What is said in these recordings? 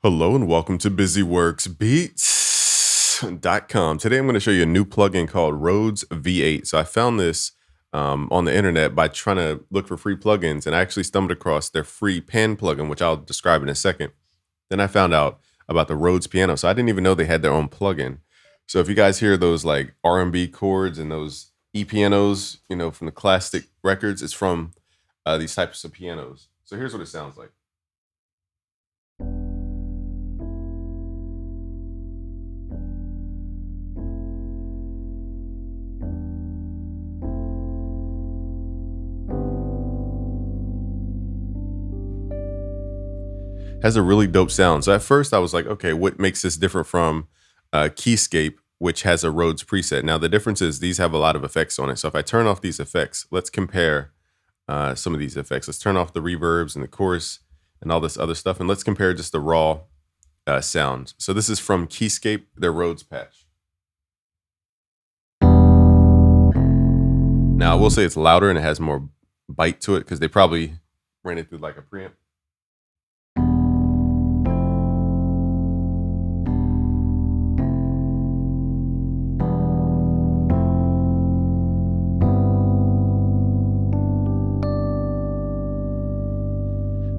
Hello and welcome to BusyWorksBeats.com. Today I'm going to show you a new plugin called Rhodes V8. So I found this on the internet by trying to look for free plugins, and I actually stumbled across their free pan plugin, which I'll describe in a second. Then I found out about the Rhodes piano. So I didn't even know they had their own plugin. So if you guys hear those like R&B chords and those E pianos, you know, from the classic records, it's from these types of pianos. So here's what it sounds like. Has a really dope sound. So at first I was like, okay, what makes this different from Keyscape, which has a Rhodes preset? Now the difference is these have a lot of effects on it. So if I turn off these effects, let's compare some of these effects. Let's turn off the reverbs and the chorus and all this other stuff, and let's compare just the raw sounds. So this is from Keyscape, their Rhodes patch. Now I will say it's louder and it has more bite to it because they probably ran it through like a preamp.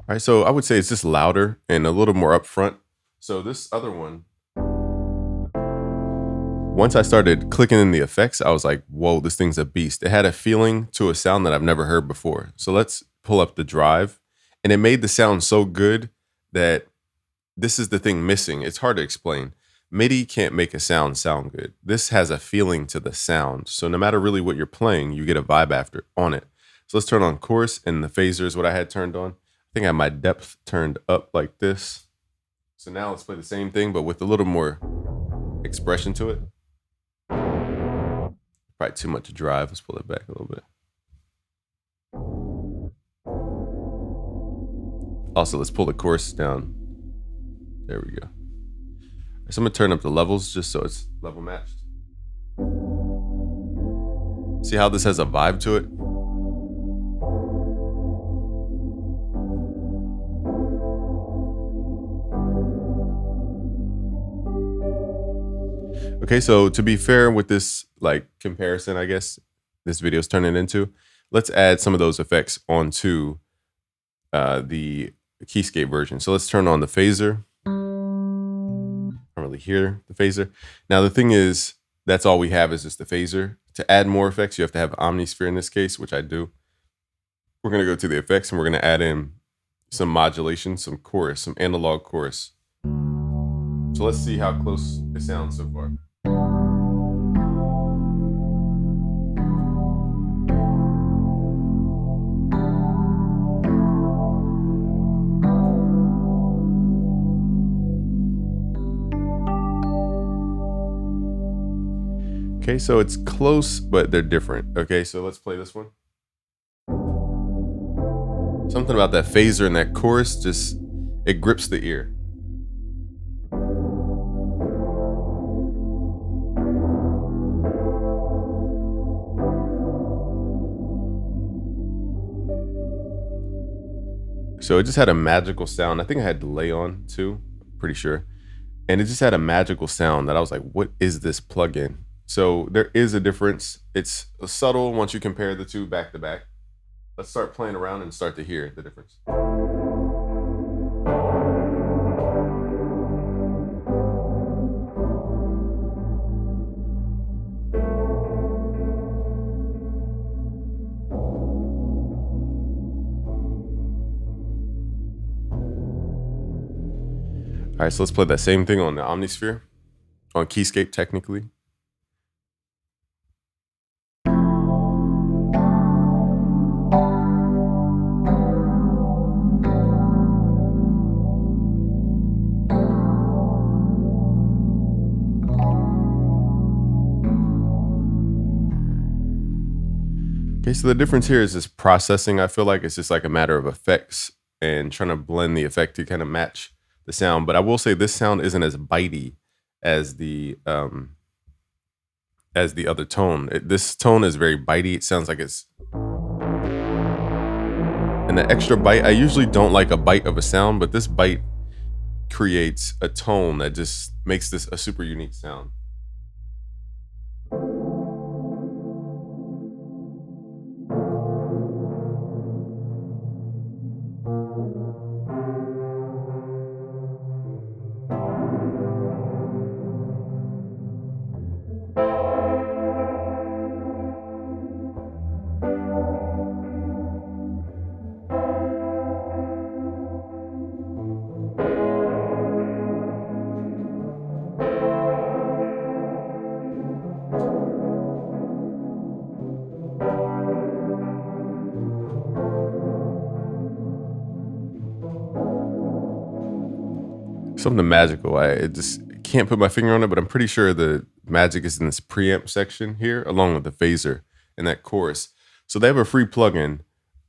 All right, so I would say it's just louder and a little more upfront. So this other one, once I started clicking in the effects, I was like, whoa, this thing's a beast. It had a feeling to a sound that I've never heard before. So let's pull up the drive, and it made the sound so good that this is the thing missing. It's hard to explain. MIDI can't make a sound good. This has a feeling to the sound. So no matter really what you're playing, you get a vibe on it. So let's turn on chorus, and the phaser is what I had turned on. I think I have my depth turned up like this. So now let's play the same thing, but with a little more expression to it. Probably too much drive. Let's pull it back a little bit. Also, let's pull the chorus down. There we go. So I'm gonna turn up the levels just so it's level matched. See how this has a vibe to it? Okay, so to be fair with this like comparison, I guess this video is turning into, let's add some of those effects onto the Keyscape version. So let's turn on the phaser. I don't really hear the phaser. Now the thing is, that's all we have is just the phaser. To add more effects, you have to have Omnisphere in this case, which I do. We're gonna go to the effects and we're gonna add in some modulation, some chorus, some analog chorus. So let's see how close it sounds so far. Okay, so it's close, but they're different. Okay, so let's play this one. Something about that phaser and that chorus, just, it grips the ear. So it just had a magical sound. I think I had delay on too, pretty sure. And it just had a magical sound that I was like, what is this plugin? So there is a difference. It's subtle once you compare the two back to back. Let's start playing around and start to hear the difference. All right, so let's play that same thing on the Omnisphere, on Keyscape technically. Okay, so the difference here is this processing. I feel like it's just like a matter of effects and trying to blend the effect to kind of match the sound. But I will say this sound isn't as bitey as the other tone. This tone is very bitey. It sounds like it's, and the extra bite, I usually don't like a bite of a sound, but this bite creates a tone that just makes this a super unique sound. Something magical. I just can't put my finger on it, but I'm pretty sure the magic is in this preamp section here, along with the phaser and that chorus. So they have a free plugin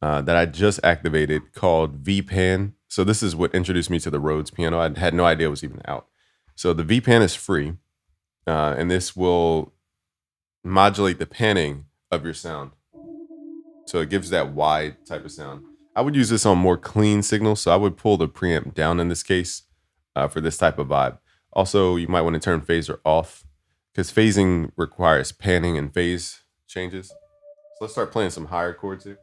that I just activated called VPan. So this is what introduced me to the Rhodes piano. I had no idea it was even out. So the VPan is free, and this will modulate the panning of your sound. So it gives that wide type of sound. I would use this on more clean signals. So I would pull the preamp down in this case for this type of vibe. Also, you might want to turn phaser off because phasing requires panning and phase changes. So let's start playing some higher chords here.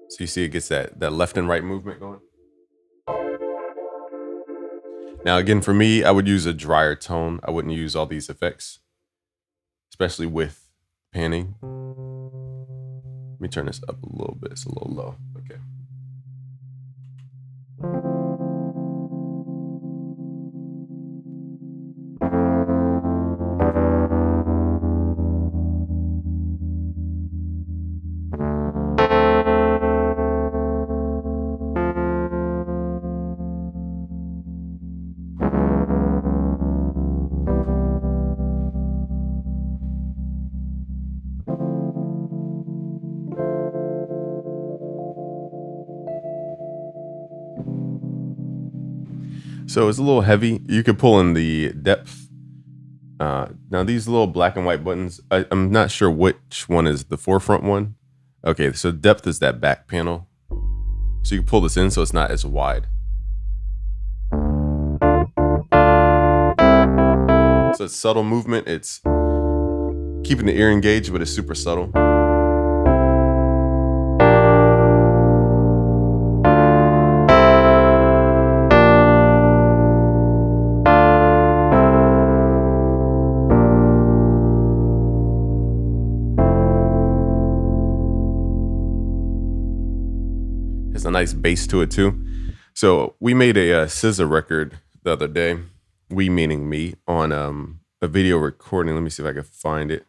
So you see it gets that left and right movement going. Now, again, for me, I would use a drier tone. I wouldn't use all these effects, especially with panning. Let me turn this up a little bit. It's a little low. Okay. So it's a little heavy. You could pull in the depth. Now these little black and white buttons, I'm not sure which one is the forefront one. Okay, so depth is that back panel. So you can pull this in so it's not as wide. So it's subtle movement. It's keeping the ear engaged, but it's super subtle. There's a nice bass to it too. So we made a SZA record the other day. We meaning me on a video recording. Let me see if I can find it.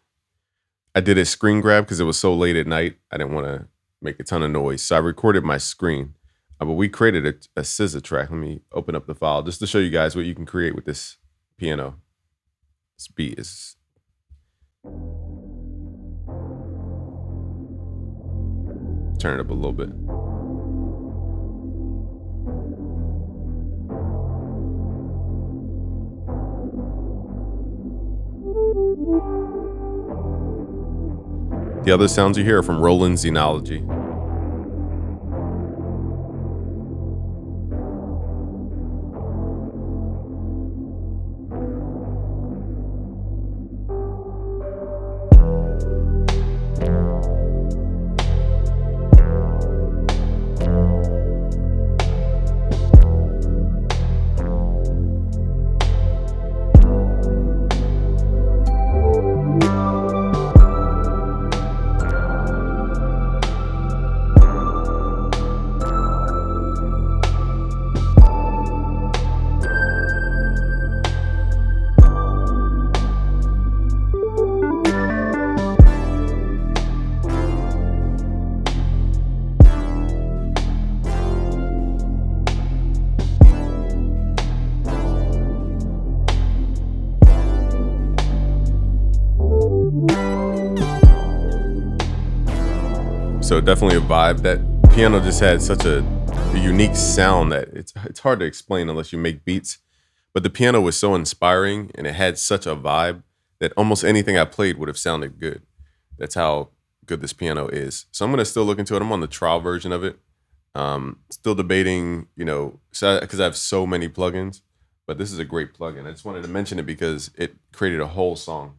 I did a screen grab because it was so late at night. I didn't want to make a ton of noise, so I recorded my screen. But we created a SZA track. Let me open up the file just to show you guys what you can create with this piano. This beat is. Turn it up a little bit. The other sounds you hear are from Roland Xenology. So definitely a vibe. That piano just had such a unique sound that it's hard to explain unless you make beats. But the piano was so inspiring and it had such a vibe that almost anything I played would have sounded good. That's how good this piano is. So I'm gonna still look into it. I'm on the trial version of it. Still debating, so because I have so many plugins, but this is a great plugin. I just wanted to mention it because it created a whole song.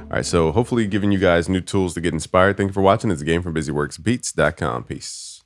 All right, so hopefully giving you guys new tools to get inspired. Thank you for watching. It's a game from BusyWorksBeats.com. Peace.